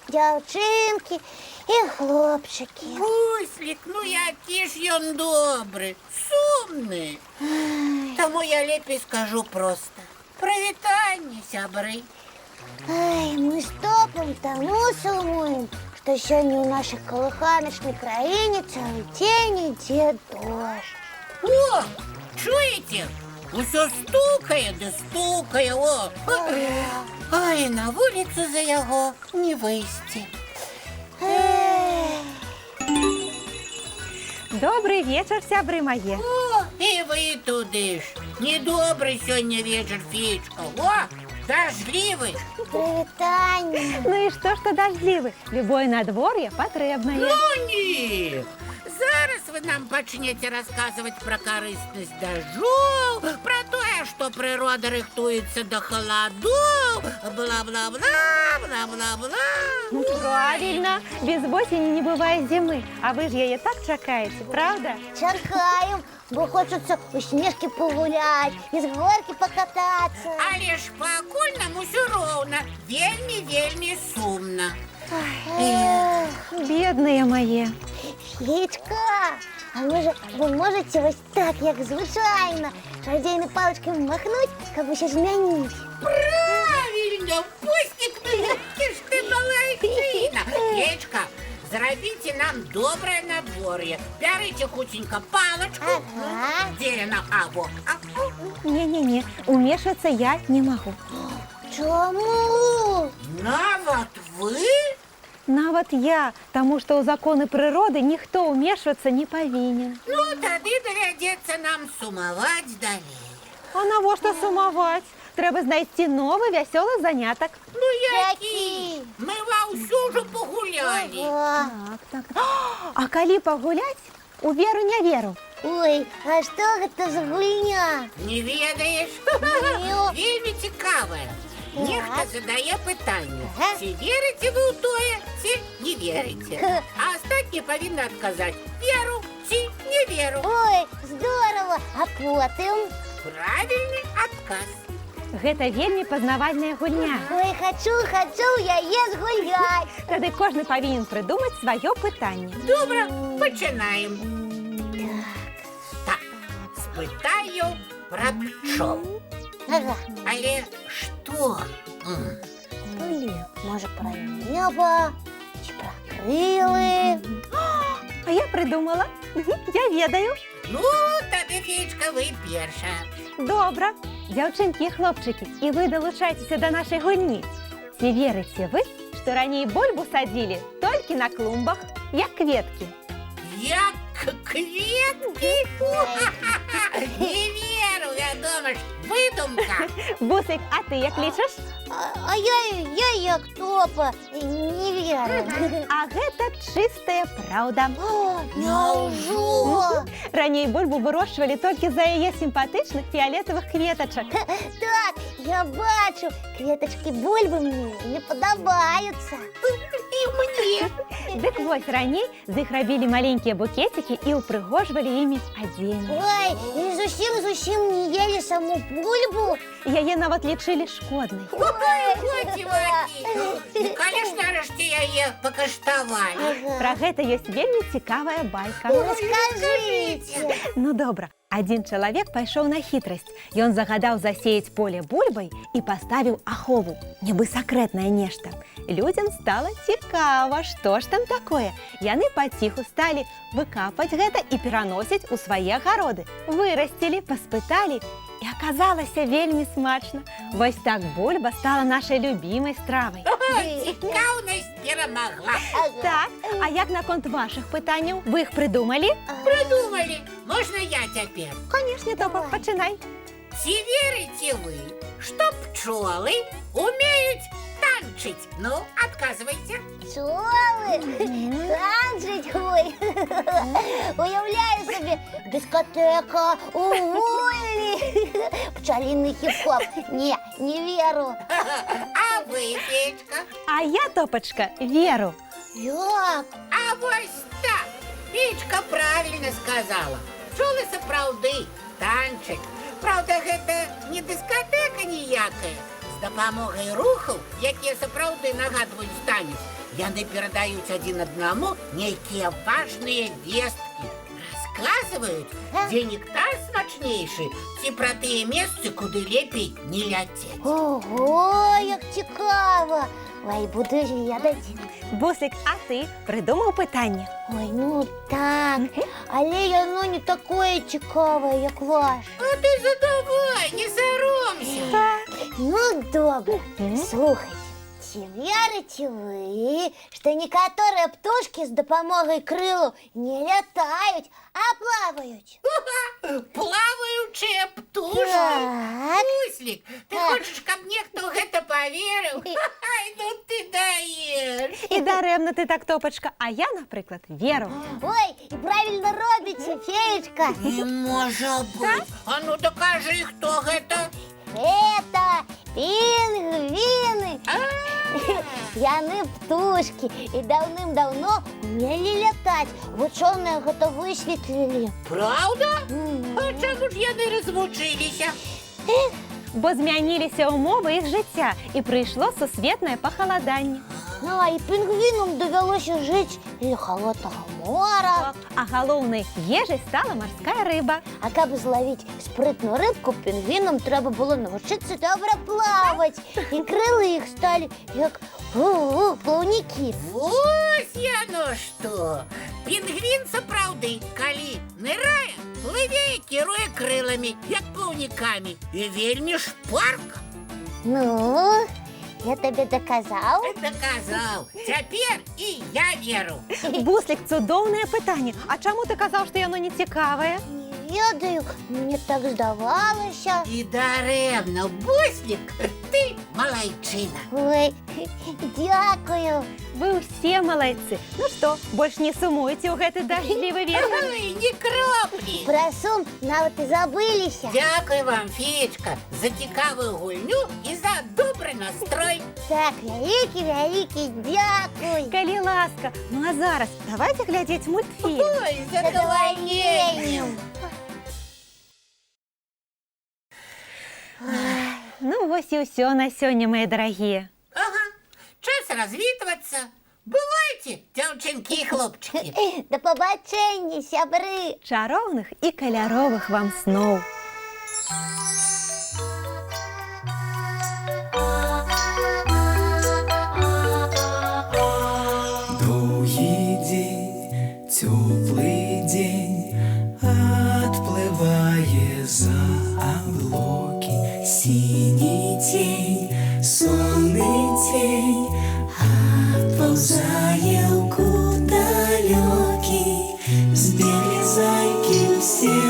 дівчинки і хлопчики. Буслик, ну який ж він добрий, сумний. Тому я лепей скажу просто. Привітання, сябри. Ай, ми з Топом тому сумуємо, що сьогодні у нашій колиханочній країні цілий день іде дощ. О, чуєте? Усё стукає, да стукає, о. Ай, на вулицю за його не вийти. Добрый вечер, сябры мои. О, і ви туди ж. Недобрий сьогодні вечір, Фічка. О, дождливий. Привітання. Ну и что дождливый? Любое надворье потребное. Ну ні. Зараз ви нам почнете розказувати про корисність дождю, про те, що природа рихтується до холоду, бла-бла-бла, бла-бла-бла. Ну, правильно, без осени не бывает зимы. А вы же ее так чекаете, правда? Чекаємо, бо хочеться у сніжки погуляти, із горки покататися. Але ж покуль нам усё ровно, вельми сумно. Бедные мои. Фічка, а може ви можете ось так, як звичайно, чародійними паличками махнуть, як усе змінить? Правильно, Пустик, ну який ж ти молодчина. Печка, зробіть нам добре надвор'я. Берите хутенько палочку, Ага. дерево, або. Не-не-не, умешиваться я не могу. Чому? Нават ви? Навод я, тому что у законы природы никто умешиваться не повинен. Ну, тоді доведеться нам сумувати далі. А на во что сумовать? Треба знайти новый веселый заняток. Ну, які? Ми вам всю вже погуляли. Ага. Так. А коли погулять, у Веру не веру. Ой, а що це за гульня? Не ведаєш? Ні. Вельми цікаве. Нехто задає питання, Ага. чи вірите ви у тоє, чи не вірите. А остатні повинні відказати, віру чи не віру. Ой, здорово, а потім? Правильний відказ. Гэта вельмі пазнавальная гульня. Ой, хочу, я ес гулять. Тады кожны павінен прыдумаць сваё пытанне. Добре, починаємо. Так, спитаю про пчол. Ага. Але що? Блин, може про небо, чи про крили? А я придумала. Я ведаю. Ну, тоді, Фічка, ви перша. Добра. Дзяўчынкі і хлопчыкі, і вы далучайцеся да нашай гульні. Ці верыце вы, што раней бульбу садзілі толькі на клумбах, як кветкі? Як кветки? Не веру, вядома ж, выдумка. Бусик, а ты як лічыш? А я як Топа, не верю. А гэта чыстая праўда. Няўжо? Раней бульбу вырошчвалі толькі за яе сімпатычных фіялетавых кветачак. Так, я бачу, кветочки бульбы мне не подобаются. І мені. Дык вось раней з іх рабілі маленькія букетики і ўпрыгожвалі імі адзенне. Ой, і зусім не ели саму бульбу. Яе нават лічылі шкоднай. Гоці-гоці. Калі ж нарэшце яе пакаштавалі. Пра гэта ёсць вельмі цікавая байка. Расскажите. Ну добра, адзін чалавек пайшоў на хітрасць. Ён загадаў засеяць поле бульбай і паставіў ахову, нібы сакрэтнае нешта. Людзям стала цікава, што ж там такое. Яны паціху сталі выкапаць гэта і пераносіць у свае агароды. Вырасцілі, паспыталі, і аказалася вельмі смачна. Вось так бульба стала нашай любімай стравай. Цікаўнасць перамагла. Так, а як наконт вашых пытанняў? Вы іх прыдумалі? Придумали. Можна я цяпер? Канешне, Топа, пачынай. Ці верите вы, што пчолы умеюць танчыць? Ну, адказвайце. Пчелы? Танчить, ой. Уявляю собі, дискотека, уволі. Пчелиний хіп-хоп. Не веру. А ви, Печка? А я, Топочка, веру. Як? А вось так. Печка правильно сказала. Пчолы сапраўды танчаць. Праўда, гэта не дыскатэка ніякая. З дапамогай рухаў, якія сапраўды нагадваюць танец, яны перадаюць адзін аднаму нейкія важныя весткі. Расказваюць, дзе нектар смачнейшы, ці пра тыя месцы, куды лепей не ляцець. Ого, як цікаво! Ой, буду ведаць. Буслик, а ты придумав питання? Ой, ну так, але яно не такое цікаве, як ваш. А ты задавай, не соромся. Так. Ну, добре. Слухайте, ці вірите ви, що некоторые птушки з допомогою крилу не літають, а плавають? Плаваючыя птушки. Так. Буслик, ты хочаш, каб нехто ў гэта паверыў? Ай, ну ты даеш. І даремно ти так, Топочка, а я, наприклад, віру. Ой, і правильно робите, феечка. Не можа быць. А ну докажи, хто гэта. Это пінгвіни. Яны птушки і давным-давно умели летать. Вучоныя гэта высветлілі. Правда? А чаму ж яны развучыліся? Бо змянілися умови їх життя і прийшло сусвітне похолодання. Ну, а і пінгвінам довелося жити ля холодного мора. А головною їжею стала морська риба. А каб зловити спритну рибку, пінгвінам треба було навчитися добре плавати. І крила їх стали як плавники. Вось яно што. Пінгвін сапраўды, калі нырае, плыве і кіруе крыламі, як плаўнікамі, і вельмі шпарка. Ну, я тобі доказав. Доказаў. Цяпер і я веру. Буслик, цудовне питання. А чому ти казав, що воно не цікаве? Не ведаю, мені так здавалося. І даремно, Буслик, ти малайчина. Ой, дякую. Ви всі молодці. Ну що, більш не сумуйте у гэты дождливий вечір. Ой, ні краплі. Про сум навіть і забилися. Дякую вам, Феечка, за цікаву гульню і за добрий настрой. Так, великий дякую. Коли ласка. Ну а зараз давайте глядеть мультфільм. Ой, з задоволенням. Ну ось і все на сьогодні, мої дорогі. Ага, час розвітуватися. Бувайте, дівчинки і хлопчики. До побачення, сябри. Чаровних і кольорових вам снов. Долгий день, теплый день, отплывая за облаки. Синий тень, сонный тень, отползая в кут далекий. Сбегли зайки все